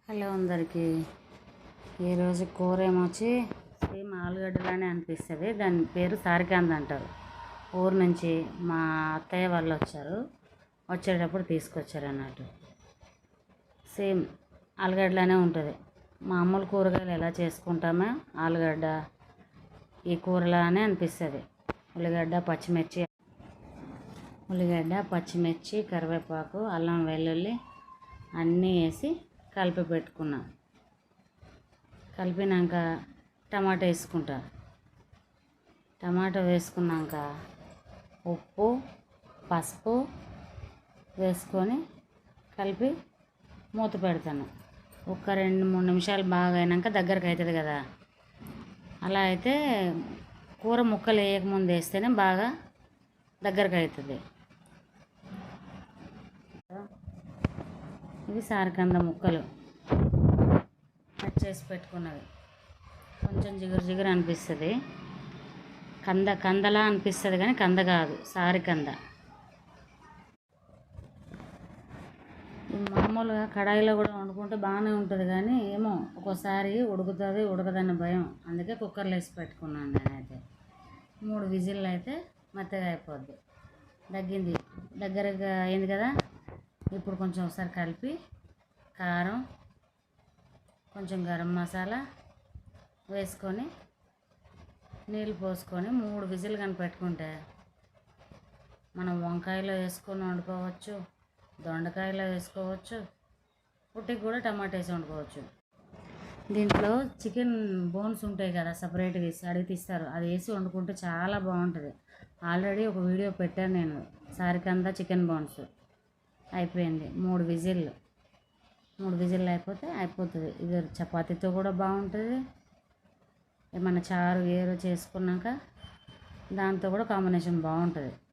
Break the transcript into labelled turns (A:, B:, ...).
A: Hello అందరికీ. ఈరోజు కూర ఏమొచ్చి సేమ్ ఆలుగడ్డలానే అనిపిస్తుంది. దాని పేరు సారికాంద అంటారు. ఊరు నుంచి మా అత్తయ్య వాళ్ళు వచ్చేటప్పుడు తీసుకొచ్చారు అన్నట్టు. సేమ్ ఆలుగడ్డలానే ఉంటుంది. మామూలు కూరగాయలు ఎలా చేసుకుంటామో ఆలుగడ్డ ఈ కూరలానే అనిపిస్తుంది. ఉల్లిగడ్డ పచ్చిమిర్చి కరివేపాకు అల్లం వెల్లుల్లి అన్నీ వేసి కలిపి పెట్టుకున్నా. కలిపినాక టమాటా వేసుకుంటా. టమాటా వేసుకున్నాక ఉప్పు పసుపు వేసుకొని కలిపి మూత పెడతాను. ఒక 2-3 నిమిషాలు బాగా అయినాక దగ్గరకు అవుతుంది కదా. అలా అయితే కూర ముక్కలు వేయకముందు వేస్తేనే బాగా దగ్గరకు అవుతుంది. ఇవి సారికంద ముక్కలు కట్ చేసి పెట్టుకున్నవి. కొంచెం జిగురు అనిపిస్తుంది. కందలా అనిపిస్తుంది కానీ కంద కాదు, సారికంద. మామూలుగా కడాయిలో కూడా వండుకుంటే బాగానే ఉంటుంది కానీ ఏమో ఒక్కోసారి ఉడకదన్న భయం. అందుకే కుక్కర్లో వేసి పెట్టుకున్నాను నేనైతే. 3 విజిల్లు అయితే మెత్తగా అయిపోద్ది. దగ్గరగా అయింది కదా. ఇప్పుడు కొంచెం ఒకసారి కలిపి కారం కొంచెం గరం మసాలా వేసుకొని నీళ్ళు పోసుకొని 3 విజిల్ కానీ పెట్టుకుంటే మనం వంకాయలో వేసుకొని వండుకోవచ్చు, దొండకాయలో వేసుకోవచ్చు, పుట్టికి కూడా టమాటా వేసి వండుకోవచ్చు. దీంట్లో చికెన్ బోన్స్ ఉంటాయి కదా, సపరేట్గా వేసి అడిగి తీస్తారు. అది వేసి వండుకుంటే చాలా బాగుంటుంది. ఆల్రెడీ ఒక వీడియో పెట్టాను నేను, సారికంద చికెన్ బోన్స్. అయిపోయింది 3 విజిల్లు. 3 విజిల్లు అయిపోతుంది. ఇది చపాతీతో కూడా బాగుంటుంది. ఏమన్నా చారు చేసుకున్నాక దాంతో కూడా కాంబినేషన్ బాగుంటుంది.